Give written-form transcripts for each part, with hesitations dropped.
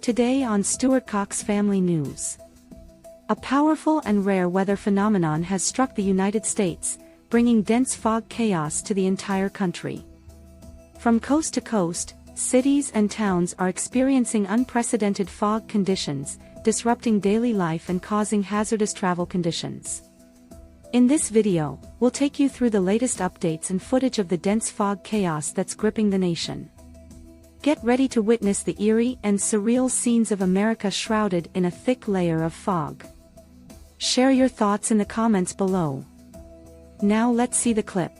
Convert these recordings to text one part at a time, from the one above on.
Today on Stewart-Cox Family News. A powerful and rare weather phenomenon has struck the United States, bringing dense fog chaos to the entire country. From coast to coast, cities and towns are experiencing unprecedented fog conditions, disrupting daily life and causing hazardous travel conditions. In this video, we'll take you through the latest updates and footage of the dense fog chaos that's gripping the nation. Get ready to witness the eerie and surreal scenes of America shrouded in a thick layer of fog. Share your thoughts in the comments below. Now let's see the clip.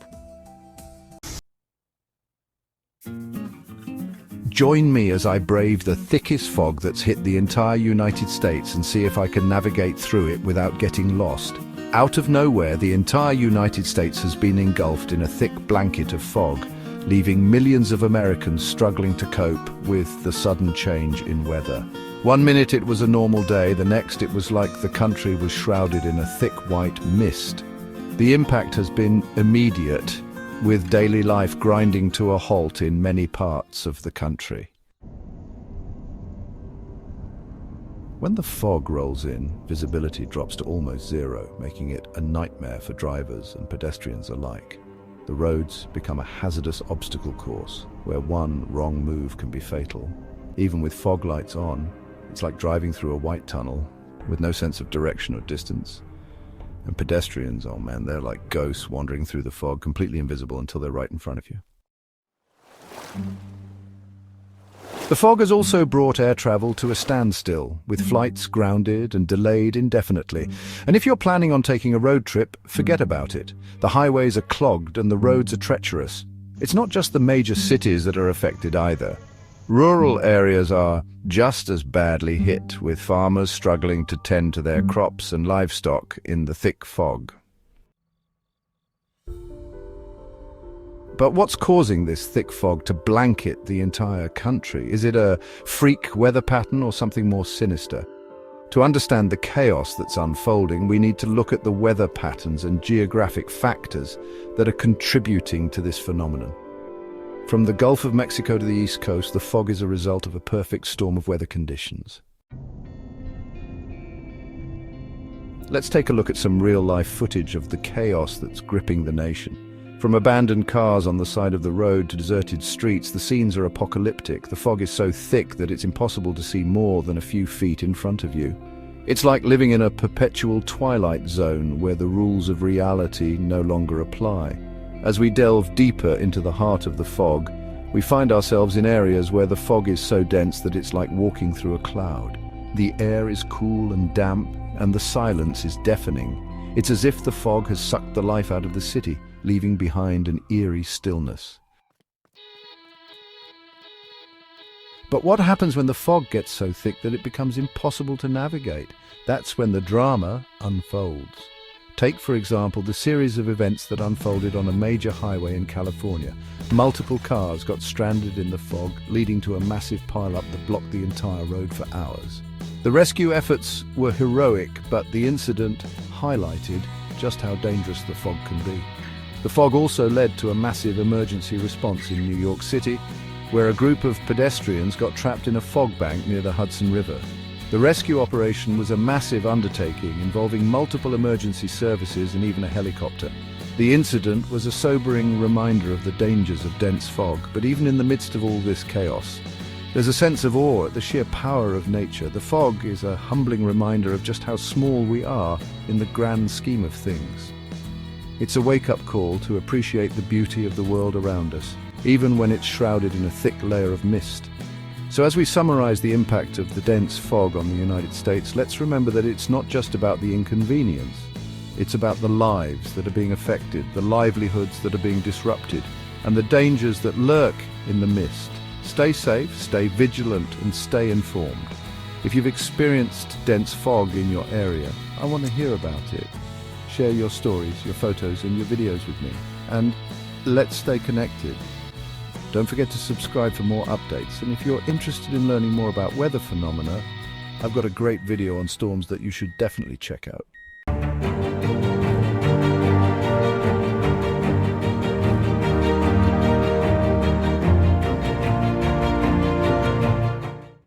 Join me as I brave the thickest fog that's hit the entire United States and see if I can navigate through it without getting lost. Out of nowhere, the entire United States has been engulfed in a thick blanket of fog, leaving millions of Americans struggling to cope with the sudden change in weather. One minute it was a normal day, the next it was like the country was shrouded in a thick white mist. The impact has been immediate, with daily life grinding to a halt in many parts of the country. When the fog rolls in, visibility drops to almost zero, making it a nightmare for drivers and pedestrians alike. The roads become a hazardous obstacle course, where one wrong move can be fatal. Even with fog lights on, it's like driving through a white tunnel with no sense of direction or distance. And pedestrians, oh man, they're like ghosts wandering through the fog, completely invisible until they're right in front of you. The fog has also brought air travel to a standstill, with flights grounded and delayed indefinitely. And if you're planning on taking a road trip, forget about it. The highways are clogged and the roads are treacherous. It's not just the major cities that are affected either. Rural areas are just as badly hit, with farmers struggling to tend to their crops and livestock in the thick fog. But what's causing this thick fog to blanket the entire country? Is it a freak weather pattern or something more sinister? To understand the chaos that's unfolding, we need to look at the weather patterns and geographic factors that are contributing to this phenomenon. From the Gulf of Mexico to the East Coast, the fog is a result of a perfect storm of weather conditions. Let's take a look at some real-life footage of the chaos that's gripping the nation. From abandoned cars on the side of the road to deserted streets, the scenes are apocalyptic. The fog is so thick that it's impossible to see more than a few feet in front of you. It's like living in a perpetual twilight zone where the rules of reality no longer apply. As we delve deeper into the heart of the fog, we find ourselves in areas where the fog is so dense that it's like walking through a cloud. The air is cool and damp, and the silence is deafening. It's as if the fog has sucked the life out of the city, leaving behind an eerie stillness. But what happens when the fog gets so thick that it becomes impossible to navigate? That's when the drama unfolds. Take, for example, the series of events that unfolded on a major highway in California. Multiple cars got stranded in the fog, leading to a massive pile-up that blocked the entire road for hours. The rescue efforts were heroic, but the incident highlighted just how dangerous the fog can be. The fog also led to a massive emergency response in New York City, where a group of pedestrians got trapped in a fog bank near the Hudson River. The rescue operation was a massive undertaking involving multiple emergency services and even a helicopter. The incident was a sobering reminder of the dangers of dense fog, but even in the midst of all this chaos, there's a sense of awe at the sheer power of nature. The fog is a humbling reminder of just how small we are in the grand scheme of things. It's a wake-up call to appreciate the beauty of the world around us, even when it's shrouded in a thick layer of mist. So as we summarize the impact of the dense fog on the United States, let's remember that it's not just about the inconvenience. It's about the lives that are being affected, the livelihoods that are being disrupted, and the dangers that lurk in the mist. Stay safe, stay vigilant, and stay informed. If you've experienced dense fog in your area, I want to hear about it. Share your stories, your photos, and your videos with me. And let's stay connected. Don't forget to subscribe for more updates. And if you're interested in learning more about weather phenomena, I've got a great video on storms that you should definitely check out.